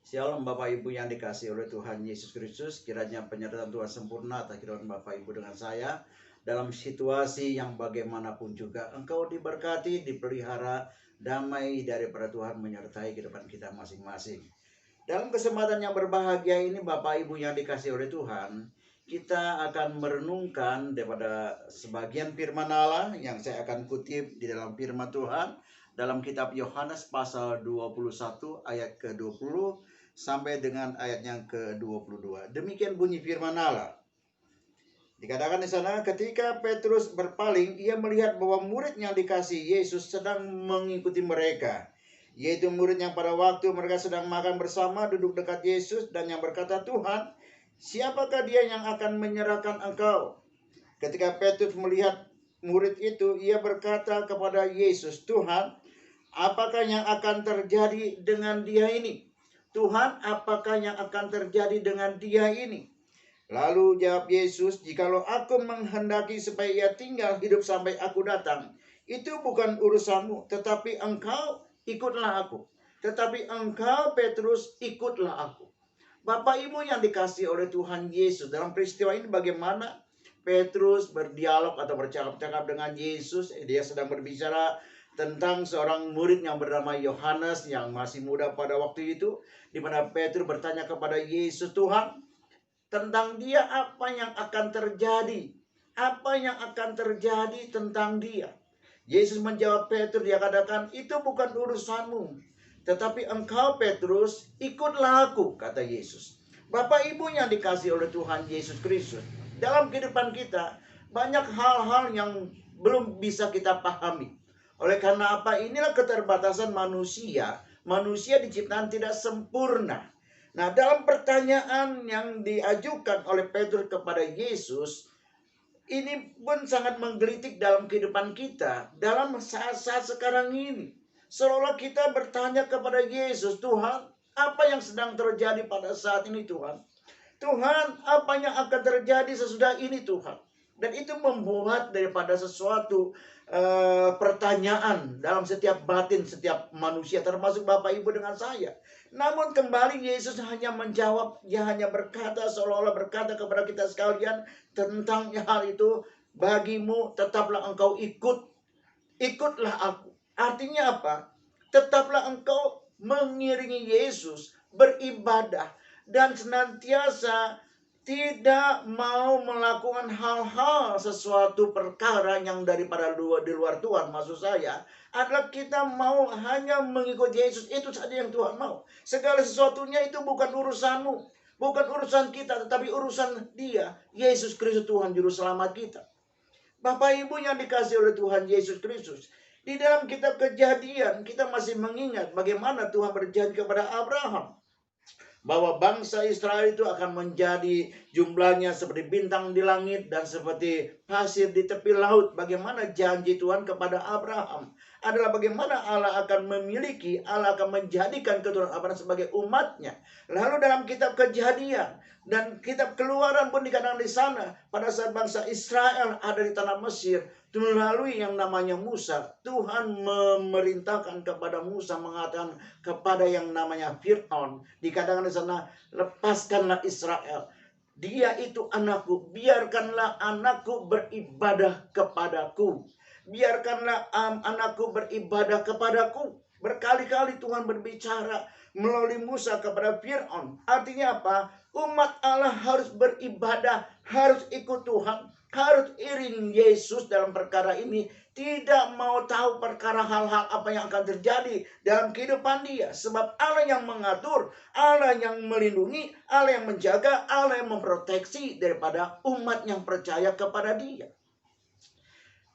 Shalom Bapak Ibu yang dikasihi oleh Tuhan Yesus Kristus, kiranya penyertaan Tuhan sempurna atas kehidupan Bapak Ibu dengan saya dalam situasi yang bagaimanapun juga engkau diberkati, dipelihara, damai daripada Tuhan menyertai kehidupan kita masing-masing. Dalam kesempatan yang berbahagia ini Bapak Ibu yang dikasihi oleh Tuhan, kita akan merenungkan daripada sebagian firman Allah yang saya akan kutip di dalam firman Tuhan dalam kitab Yohanes pasal 21 ayat ke-20 sampai dengan ayat yang ke-22. Demikian bunyi firman Allah. Dikatakan di sana, ketika Petrus berpaling, ia melihat bahwa murid yang dikasihi Yesus sedang mengikuti mereka, yaitu murid yang pada waktu mereka sedang makan bersama duduk dekat Yesus dan yang berkata, Tuhan, siapakah dia yang akan menyerahkan engkau? Ketika Petrus melihat murid itu, ia berkata kepada Yesus, Tuhan, apakah yang akan terjadi dengan dia ini? Tuhan, apakah yang akan terjadi dengan dia ini? Lalu jawab Yesus, jikalau aku menghendaki supaya ia tinggal hidup sampai aku datang, itu bukan urusanmu, tetapi engkau ikutlah aku. Tetapi engkau, Petrus, ikutlah aku. Bapak Ibu yang dikasihi oleh Tuhan Yesus, dalam peristiwa ini bagaimana Petrus berdialog atau bercakap-cakap dengan Yesus. Dia sedang berbicara tentang seorang murid yang bernama Yohanes yang masih muda pada waktu itu, di mana Petrus bertanya kepada Yesus, Tuhan, tentang dia apa yang akan terjadi? Apa yang akan terjadi tentang dia? Yesus menjawab Petrus, dia katakan, itu bukan urusanmu. Tetapi engkau Petrus, ikutlah aku, kata Yesus. Bapak Ibu yang dikasihi oleh Tuhan Yesus Kristus, dalam kehidupan kita banyak hal-hal yang belum bisa kita pahami. Oleh karena apa? Inilah keterbatasan manusia. Manusia diciptakan tidak sempurna. Nah, dalam pertanyaan yang diajukan oleh Petrus kepada Yesus, ini pun sangat menggelitik dalam kehidupan kita dalam saat-saat sekarang ini. Seolah kita bertanya kepada Yesus, Tuhan, apa yang sedang terjadi pada saat ini, Tuhan? Tuhan, apa yang akan terjadi sesudah ini, Tuhan? Dan itu membuat daripada sesuatu pertanyaan dalam setiap batin setiap manusia, termasuk Bapak Ibu dengan saya. Namun kembali Yesus hanya menjawab, dia hanya berkata, seolah-olah berkata kepada kita sekalian tentang hal itu, bagimu tetaplah engkau ikutlah aku. Artinya apa? Tetaplah engkau mengiringi Yesus, beribadah, dan senantiasa tidak mau melakukan hal-hal sesuatu perkara yang daripada di luar Tuhan. Maksud saya adalah kita mau hanya mengikuti Yesus, itu saja yang Tuhan mau. Segala sesuatunya itu bukan urusanmu, bukan urusan kita, tetapi urusan Dia, Yesus Kristus, Tuhan Juru Selamat kita. Bapak Ibu yang dikasihi oleh Tuhan Yesus Kristus, di dalam kitab Kejadian kita masih mengingat bagaimana Tuhan berjanji kepada Abraham bahwa bangsa Israel itu akan menjadi jumlahnya seperti bintang di langit dan seperti pasir di tepi laut. Bagaimana janji Tuhan kepada Abraham adalah bagaimana Allah akan memiliki, Allah akan menjadikan keturunan Abraham sebagai umatnya. Lalu dalam kitab Kejadian dan kitab Keluaran pun dikatakan di sana, pada saat bangsa Israel ada di tanah Mesir, melalui yang namanya Musa, Tuhan memerintahkan kepada Musa, mengatakan kepada yang namanya Fir'aun, dikatakan di sana, lepaskanlah Israel, dia itu anakku, biarkanlah anakku beribadah kepadaku, biarkanlah anakku beribadah kepadaku. Berkali-kali Tuhan berbicara melalui Musa kepada Fir'aun. Artinya apa? Umat Allah harus beribadah, harus ikut Tuhan, harus iring Yesus dalam perkara ini. Tidak mau tahu perkara hal-hal apa yang akan terjadi dalam kehidupan dia. Sebab Allah yang mengatur, Allah yang melindungi, Allah yang menjaga, Allah yang memproteksi daripada umat yang percaya kepada dia.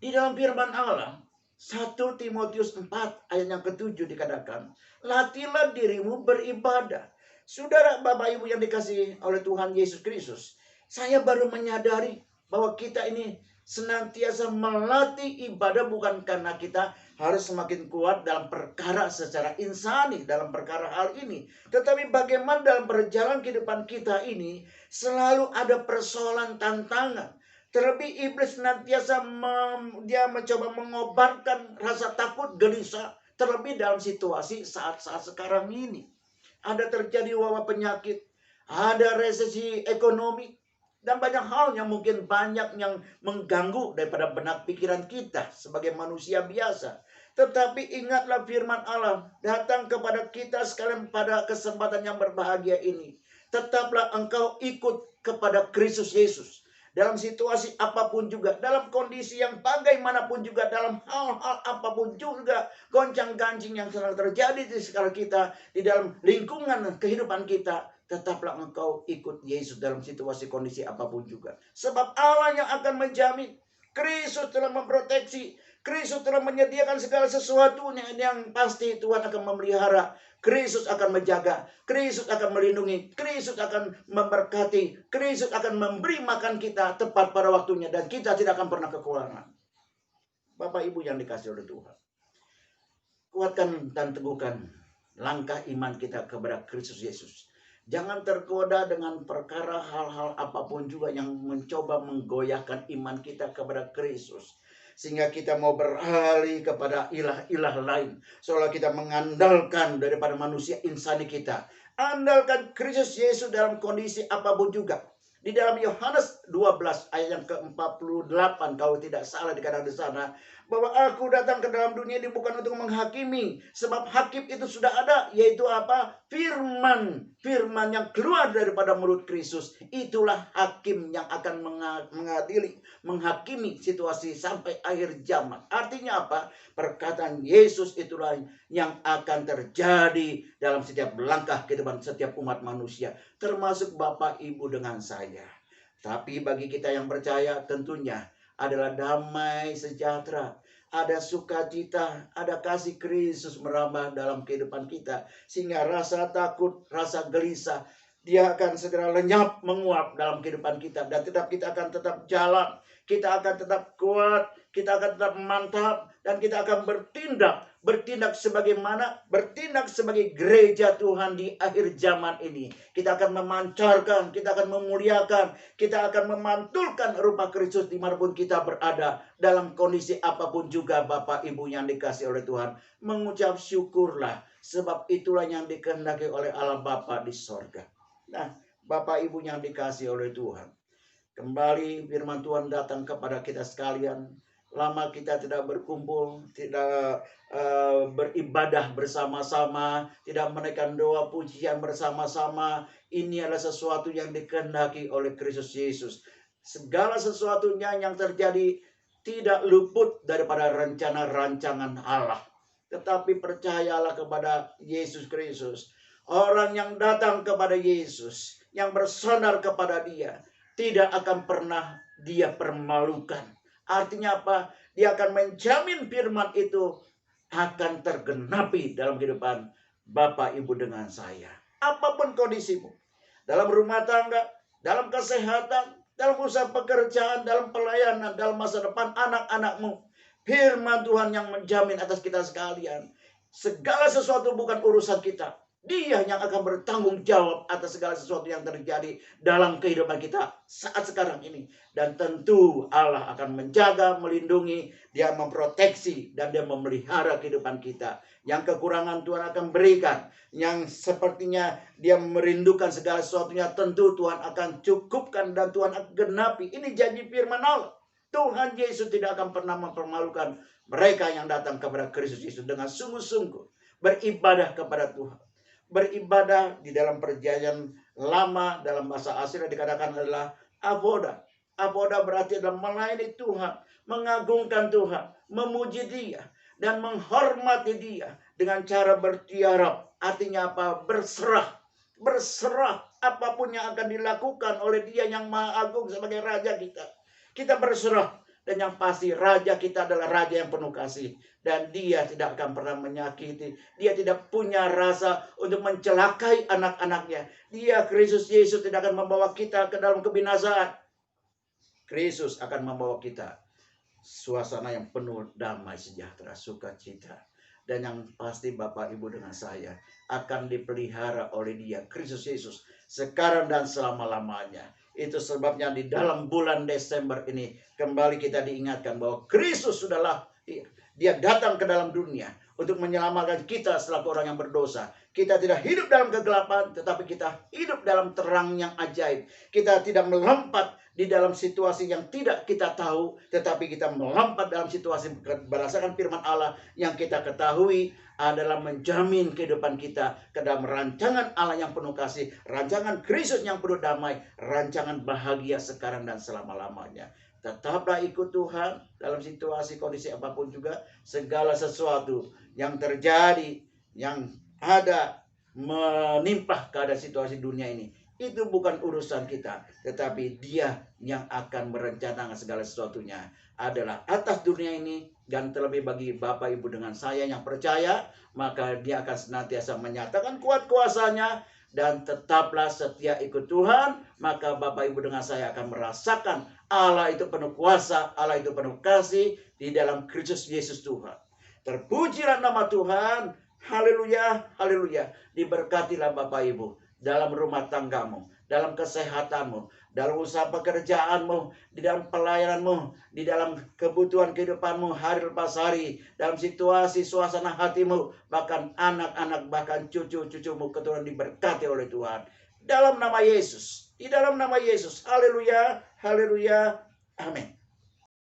Di dalam firman Allah, 1 Timotius 4 ayat yang ke-7 dikatakan, latihlah dirimu beribadah. Saudara Bapak Ibu yang dikasihi oleh Tuhan Yesus Kristus, saya baru menyadari bahwa kita ini senantiasa melatih ibadah bukan karena kita harus semakin kuat dalam perkara secara insani, dalam perkara hal ini. Tetapi bagaimana dalam perjalanan kehidupan kita ini selalu ada persoalan tantangan. Terlebih iblis senantiasa dia mencoba mengobarkan rasa takut, gelisah. Terlebih dalam situasi saat-saat sekarang ini. ada terjadi wabah penyakit, ada resesi ekonomi, dan banyak hal yang mungkin banyak yang mengganggu daripada benak pikiran kita sebagai manusia biasa. Tetapi ingatlah firman Allah datang kepada kita sekalian pada kesempatan yang berbahagia ini. Tetaplah engkau ikut kepada Kristus Yesus. Dalam situasi apapun juga, dalam kondisi yang bagaimanapun juga, dalam hal-hal apapun juga, goncang-gancing yang sedang terjadi di sekitar kita, di dalam lingkungan kehidupan kita, tetaplah engkau ikut Yesus dalam situasi kondisi apapun juga. Sebab Allah yang akan menjamin, Kristus telah memproteksi, Kristus telah menyediakan segala sesuatunya yang pasti Tuhan akan memelihara. Kristus akan menjaga, Kristus akan melindungi, Kristus akan memberkati, Kristus akan memberi makan kita tepat pada waktunya, dan kita tidak akan pernah kekurangan. Bapak Ibu yang dikasihi oleh Tuhan, kuatkan dan teguhkan langkah iman kita kepada Kristus Yesus. Jangan tergoda dengan perkara hal-hal apapun juga yang mencoba menggoyahkan iman kita kepada Kristus, sehingga kita mau beralih kepada ilah-ilah lain, seolah kita mengandalkan daripada manusia insani kita. Andalkan Kristus Yesus dalam kondisi apapun juga. Di dalam Yohanes 12 ayat yang ke-48, kalau tidak salah dikatakan di sana, bahwa aku datang ke dalam dunia ini bukan untuk menghakimi, sebab hakim itu sudah ada, yaitu apa? Firman. Firman yang keluar daripada mulut Kristus. Itulah hakim yang akan mengadili, menghakimi situasi sampai akhir zaman. Artinya apa? Perkataan Yesus itulah yang akan terjadi dalam setiap langkah kehidupan setiap umat manusia, termasuk Bapak Ibu dengan saya. Tapi bagi kita yang percaya, tentunya adalah damai sejahtera, ada sukacita, ada kasih Kristus merambah dalam kehidupan kita, sehingga rasa takut, rasa gelisah, dia akan segera lenyap, menguap dalam kehidupan kita, dan kita akan tetap jalan, kita akan tetap kuat, kita akan tetap mantap, dan kita akan bertindak sebagai gereja Tuhan di akhir zaman ini. Kita akan memancarkan, kita akan memuliakan, kita akan memantulkan rupa Kristus dimanapun kita berada, dalam kondisi apapun juga. Bapak Ibu yang dikasihi oleh Tuhan, mengucap syukurlah, sebab itulah yang dikehendaki oleh Allah Bapa di sorga. Nah, Bapak Ibu yang dikasihi oleh Tuhan, kembali firman Tuhan datang kepada kita sekalian. Lama kita tidak berkumpul, tidak beribadah bersama-sama, tidak menaikkan doa pujian bersama-sama. Ini adalah sesuatu yang dikehendaki oleh Kristus Yesus. Segala sesuatunya yang terjadi tidak luput daripada rencana rancangan Allah. Tetapi percayalah kepada Yesus Kristus. Orang yang datang kepada Yesus, yang bersandar kepada Dia, tidak akan pernah dia permalukan. Artinya apa? Dia akan menjamin firman itu akan tergenapi dalam kehidupan Bapak Ibu dengan saya. Apapun kondisimu, dalam rumah tangga, dalam kesehatan, dalam usaha pekerjaan, dalam pelayanan, dalam masa depan anak-anakmu, firman Tuhan yang menjamin atas kita sekalian. Segala sesuatu bukan urusan kita. Dia yang akan bertanggung jawab atas segala sesuatu yang terjadi dalam kehidupan kita saat sekarang ini. Dan tentu Allah akan menjaga, melindungi, Dia memproteksi, dan Dia memelihara kehidupan kita. Yang kekurangan Tuhan akan berikan. Yang sepertinya Dia merindukan segala sesuatunya, tentu Tuhan akan cukupkan dan Tuhan akan genapi. Ini janji firman Allah. Tuhan Yesus tidak akan pernah mempermalukan mereka yang datang kepada Kristus Yesus dengan sungguh-sungguh beribadah kepada Tuhan. Beribadah di dalam perjanjian lama, dalam bahasa asli dikatakan adalah avoda. Avoda berarti adalah melayani Tuhan, mengagungkan Tuhan, memuji Dia, dan menghormati Dia dengan cara bertiarap. Artinya apa? Berserah. Berserah apapun yang akan dilakukan oleh Dia yang Maha Agung sebagai Raja kita. Kita berserah. Dan yang pasti Raja kita adalah Raja yang penuh kasih. Dan Dia tidak akan pernah menyakiti. Dia tidak punya rasa untuk mencelakai anak-anaknya. Dia, Kristus Yesus, tidak akan membawa kita ke dalam kebinasaan. Kristus akan membawa kita suasana yang penuh damai sejahtera, sukacita. Dan yang pasti Bapak Ibu dengan saya akan dipelihara oleh Dia, Kristus Yesus, sekarang dan selama-lamanya. Itu sebabnya di dalam bulan Desember ini kembali kita diingatkan bahwa Kristus sudahlah, Dia datang ke dalam dunia untuk menyelamatkan kita selaku orang yang berdosa. Kita tidak hidup dalam kegelapan, tetapi kita hidup dalam terang yang ajaib. Kita tidak melompat di dalam situasi yang tidak kita tahu, tetapi kita melompat dalam situasi berdasarkan firman Allah yang kita ketahui adalah menjamin kehidupan kita ke dalam rancangan Allah yang penuh kasih, rancangan Kristus yang penuh damai, rancangan bahagia sekarang dan selama-lamanya. Tetaplah ikut Tuhan dalam situasi kondisi apapun juga. Segala sesuatu yang terjadi, yang ada menimpa keadaan situasi dunia ini, itu bukan urusan kita, tetapi Dia yang akan merencanakan segala sesuatunya adalah atas dunia ini. Dan terlebih bagi Bapak Ibu dengan saya yang percaya, maka Dia akan senantiasa menyatakan kuat kuasanya. Dan tetaplah setia ikut Tuhan, maka Bapak Ibu dengan saya akan merasakan Allah itu penuh kuasa, Allah itu penuh kasih di dalam Kristus Yesus Tuhan. Terpujilah nama Tuhan. Haleluya, haleluya. Diberkatilah Bapak Ibu dalam rumah tanggamu, dalam kesehatanmu, dalam usaha pekerjaanmu, di dalam pelayananmu, di dalam kebutuhan kehidupanmu hari lepas hari, dalam situasi suasana hatimu, bahkan anak-anak, bahkan cucu-cucumu keturunan diberkati oleh Tuhan. Dalam nama Yesus, di dalam nama Yesus. Haleluya, haleluya, amin.